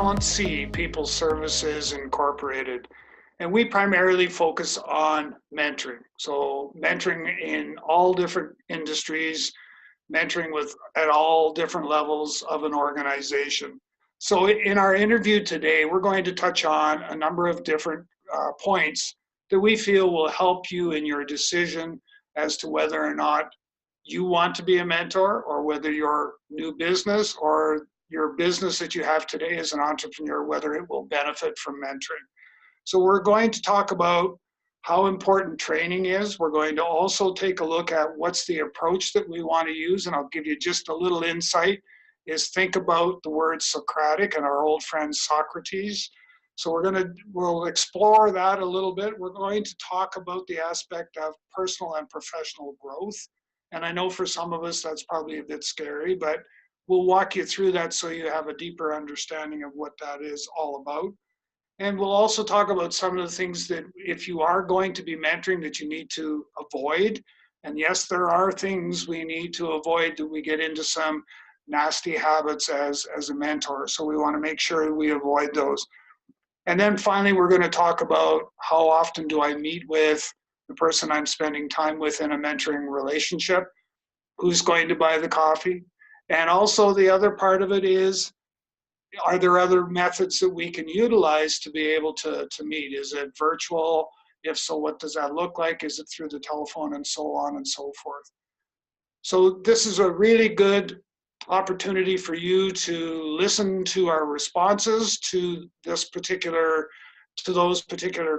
LC, People Services Incorporated, and we primarily focus on mentoring. So mentoring in all different industries, mentoring at all different levels of an organization. So in our interview today, we're going to touch on a number of different points that we feel will help you in your decision as to whether or not you want to be a mentor, or whether your new business or your business that you have today as an entrepreneur, whether it will benefit from mentoring. So we're going to talk about how important training is. We're going to also take a look at what's the approach that we want to use, and I'll give you just a little insight, is think about the word Socratic and our old friend Socrates. So we'll explore that a little bit. We're going to talk about the aspect of personal and professional growth. And I know for some of us that's probably a bit scary, but we'll walk you through that so you have a deeper understanding of what that is all about. And we'll also talk about some of the things that if you are going to be mentoring that you need to avoid. And yes, there are things we need to avoid that we get into some nasty habits as a mentor. So we want to make sure we avoid those. And then finally, we're going to talk about how often do I meet with the person I'm spending time with in a mentoring relationship, who's going to buy the coffee. And also the other part of it is, are there other methods that we can utilize to be able to meet? Is it virtual? If so, what does that look like? Is it through the telephone, and so on and so forth? So this is a really good opportunity for you to listen to our responses to those particular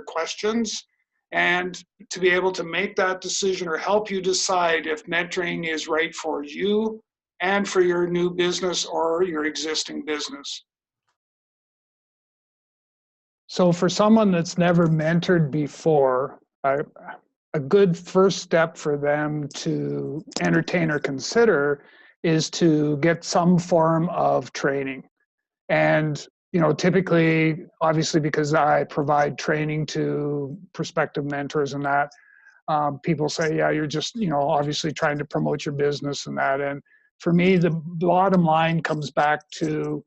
questions, and to be able to make that decision or help you decide if mentoring is right for you and for your new business or your existing business. So for someone that's never mentored before, a good first step for them to entertain or consider is to get some form of training. And typically, obviously, because I provide training to prospective mentors and that, people say, yeah, you're just, obviously trying to promote your business and that. And for me, the bottom line comes back to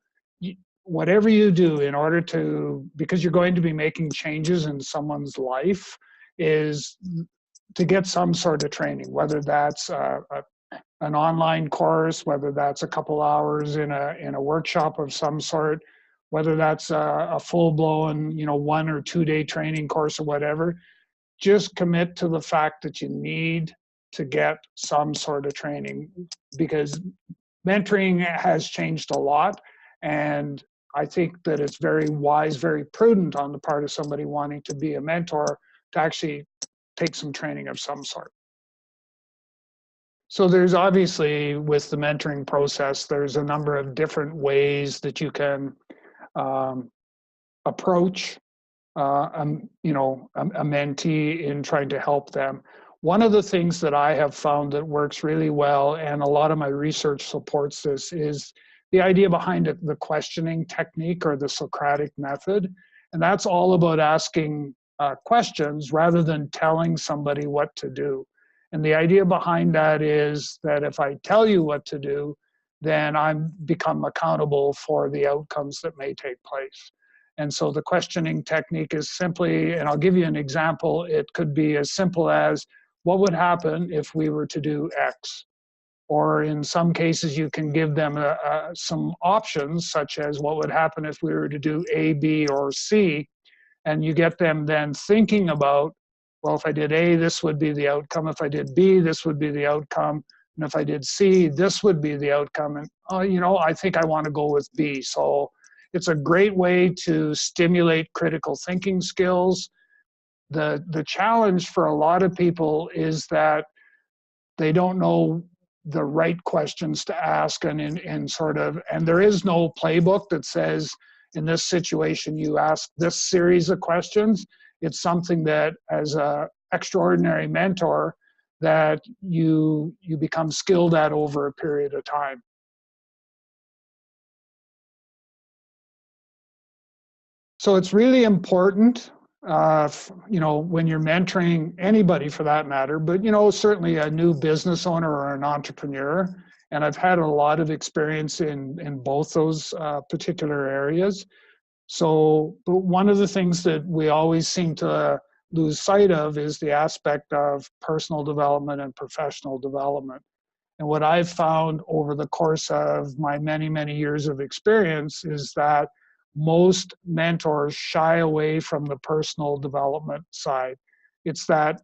whatever you do in order to, because you're going to be making changes in someone's life, is to get some sort of training, whether that's an online course, whether that's a couple hours in a workshop of some sort, whether that's a full-blown, 1 or 2 day training course or whatever. Just commit to the fact that you need to get some sort of training, because mentoring has changed a lot. And I think that it's very wise, very prudent on the part of somebody wanting to be a mentor to actually take some training of some sort. So there's obviously, with the mentoring process, there's a number of different ways that you can approach a mentee in trying to help them. One of the things that I have found that works really well, and a lot of my research supports this, is the idea behind it, the questioning technique, or the Socratic method. And that's all about asking questions rather than telling somebody what to do. And the idea behind that is that if I tell you what to do, then I become accountable for the outcomes that may take place. And so the questioning technique is simply, and I'll give you an example, it could be as simple as, what would happen if we were to do X? Or in some cases, you can give them some options, such as what would happen if we were to do A, B, or C. And you get them then thinking about, well, if I did A, this would be the outcome. If I did B, this would be the outcome. And if I did C, this would be the outcome. And, I think I want to go with B. So it's a great way to stimulate critical thinking skills. The challenge for a lot of people is that they don't know the right questions to ask, and there is no playbook that says, in this situation, you ask this series of questions. It's something that, as an extraordinary mentor, that you become skilled at over a period of time. So it's really important, when you're mentoring anybody for that matter, but, certainly a new business owner or an entrepreneur. And I've had a lot of experience in both those particular areas. So, but one of the things that we always seem to lose sight of is the aspect of personal development and professional development. And what I've found over the course of my many, many years of experience is that most mentors shy away from the personal development side. It's that,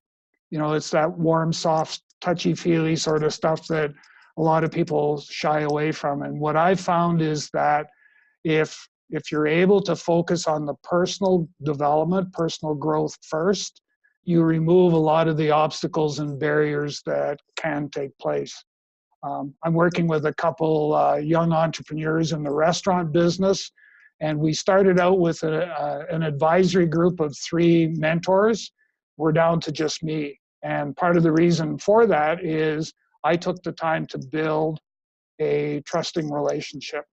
it's that warm, soft, touchy-feely sort of stuff that a lot of people shy away from. And what I've found is that if you're able to focus on the personal development, personal growth first, you remove a lot of the obstacles and barriers that can take place. I'm working with a couple young entrepreneurs in the restaurant business, and we started out with an advisory group of 3 mentors. We're down to just me. And part of the reason for that is I took the time to build a trusting relationship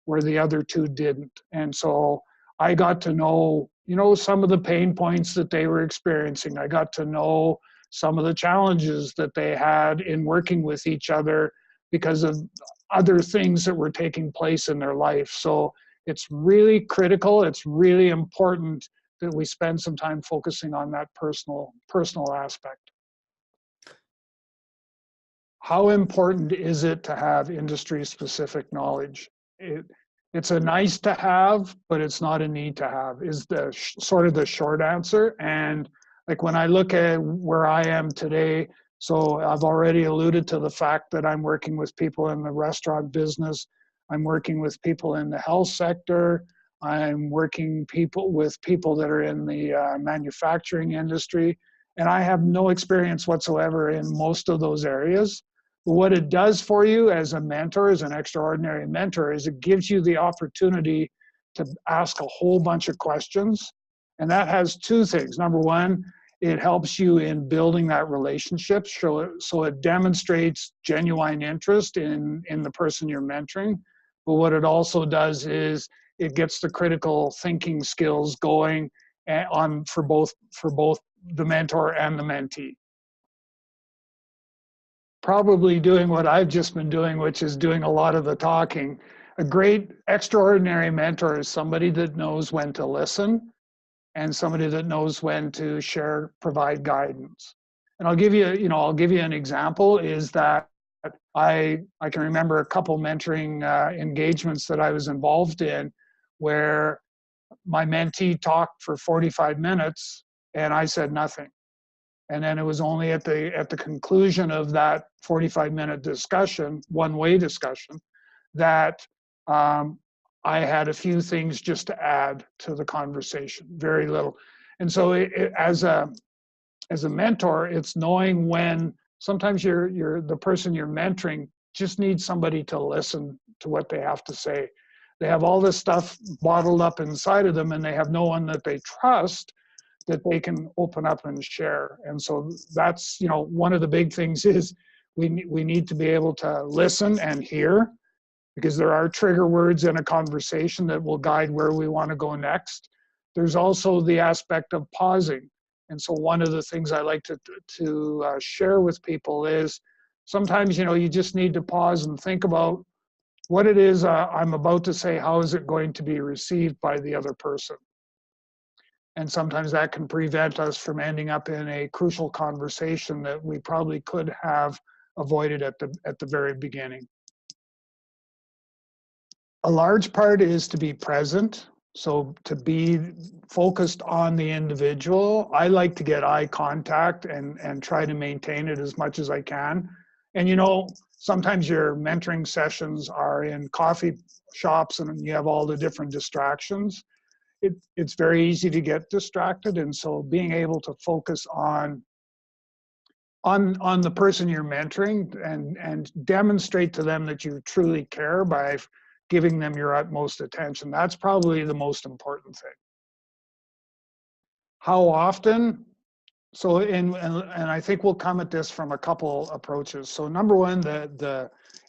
where the other 2 didn't. And so I got to know, some of the pain points that they were experiencing. I got to know some of the challenges that they had in working with each other because of other things that were taking place in their life. So it's really critical. It's really important that we spend some time focusing on that personal aspect. How important is it to have industry-specific knowledge? It's a nice to have, but it's not a need to have, is the sort of the short answer. And like when I look at where I am today, so I've already alluded to the fact that I'm working with people in the restaurant business. I'm working with people in the health sector. I'm working with people that are in the manufacturing industry. And I have no experience whatsoever in most of those areas. But what it does for you as a mentor, as an extraordinary mentor, is it gives you the opportunity to ask a whole bunch of questions. And that has 2 things. Number one, it helps you in building that relationship. So it demonstrates genuine interest in the person you're mentoring. But what it also does is it gets the critical thinking skills going for both the mentor and the mentee. Probably doing what I've just been doing, which is doing a lot of the talking. A great extraordinary mentor is somebody that knows when to listen and somebody that knows when to provide guidance. And I'll give you an example is that I can remember a couple mentoring engagements that I was involved in where my mentee talked for 45 minutes and I said nothing. And then it was only at the conclusion of that 45-minute discussion, one-way discussion, that I had a few things just to add to the conversation, very little. And so as a mentor, it's knowing when sometimes the person you're mentoring just needs somebody to listen to what they have to say. They have all this stuff bottled up inside of them and they have no one that they trust that they can open up and share. And so that's, one of the big things is we need to be able to listen and hear, because there are trigger words in a conversation that will guide where we want to go next. There's also the aspect of pausing. And so one of the things I like to share with people is sometimes, you just need to pause and think about what it is I'm about to say. How is it going to be received by the other person? And sometimes that can prevent us from ending up in a crucial conversation that we probably could have avoided at the very beginning. A large part is to be present. So to be focused on the individual. I like to get eye contact and try to maintain it as much as I can. And sometimes your mentoring sessions are in coffee shops and you have all the different distractions. It's very easy to get distracted, and so being able to focus on the person you're mentoring and demonstrate to them that you truly care by giving them your utmost attention. That's probably the most important thing. How often? So, and I think we'll come at this from a couple approaches. So number one,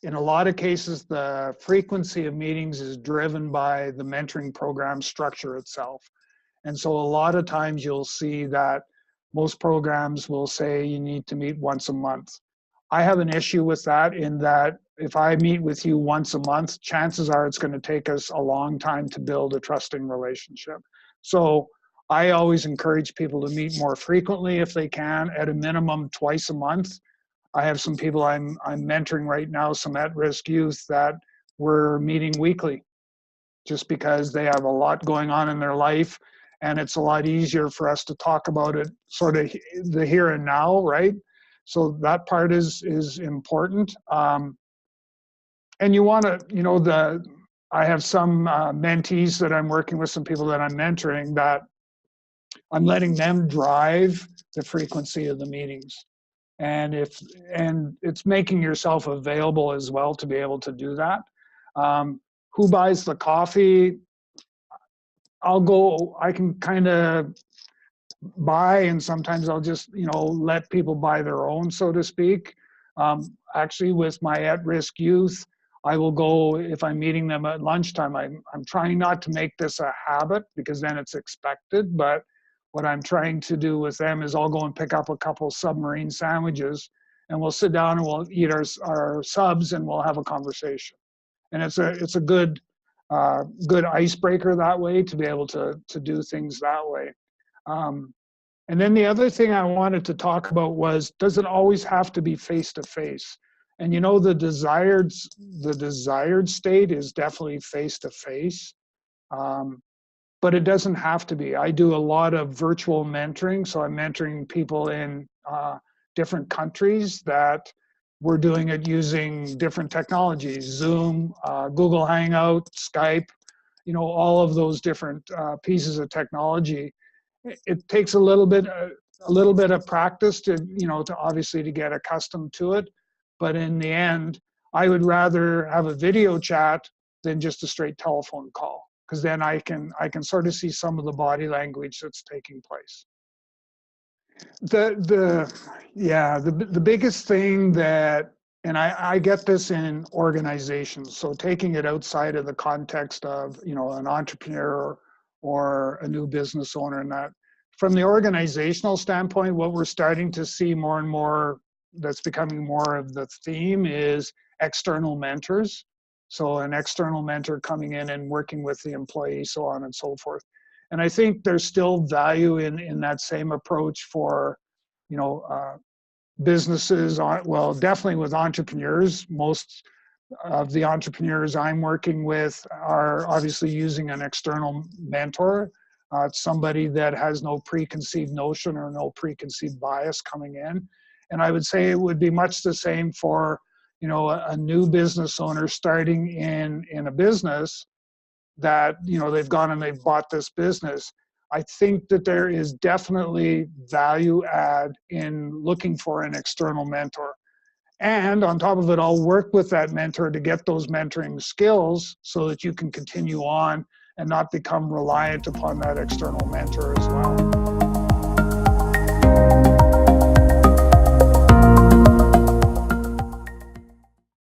in a lot of cases, the frequency of meetings is driven by the mentoring program structure itself. And so a lot of times you'll see that most programs will say you need to meet once a month. I have an issue with that in that if I meet with you once a month, chances are it's going to take us a long time to build a trusting relationship. So I always encourage people to meet more frequently if they can, at a minimum twice a month. I have some people I'm mentoring right now, some at-risk youth that we're meeting weekly, just because they have a lot going on in their life, and it's a lot easier for us to talk about it sort of the here and now, right? So that part is important. And you want to, I have some mentees that I'm working with, some people that I'm mentoring, that I'm letting them drive the frequency of the meetings. And it's making yourself available as well to be able to do that. Who buys the coffee? I can kind of buy, and sometimes I'll just, let people buy their own, so to speak. Actually, with my at-risk youth, I will go, if I'm meeting them at lunchtime, I'm trying not to make this a habit, because then it's expected, but what I'm trying to do with them is I'll go and pick up a couple submarine sandwiches, and we'll sit down and we'll eat our subs, and we'll have a conversation. And it's a good icebreaker that way, to be able to do things that way. And then the other thing I wanted to talk about was, does it always have to be face-to-face? And the desired state is definitely face-to-face, but it doesn't have to be. I do a lot of virtual mentoring, so I'm mentoring people in different countries that we're doing it using different technologies, Zoom, Google Hangout, Skype, all of those different pieces of technology. It takes a little bit of practice to obviously to get accustomed to it, but in the end, I would rather have a video chat than just a straight telephone call, because then I can sort of see some of the body language that's taking place. The biggest thing that, and I get this in organizations, so taking it outside of the context of an entrepreneur or a new business owner, and that from the organizational standpoint, what we're starting to see more and more that's becoming more of the theme is external mentors. So an external mentor coming in and working with the employee, so on and so forth. And I think there's still value in that same approach for, businesses, well, definitely with entrepreneurs. Most of the entrepreneurs I'm working with are obviously using an external mentor. Somebody that has no preconceived notion or no preconceived bias coming in. And I would say it would be much the same for, a new business owner starting in a business that, they've gone and they've bought this business. I think that there is definitely value add in looking for an external mentor. And on top of it, I'll work with that mentor to get those mentoring skills so that you can continue on and not become reliant upon that external mentor as well.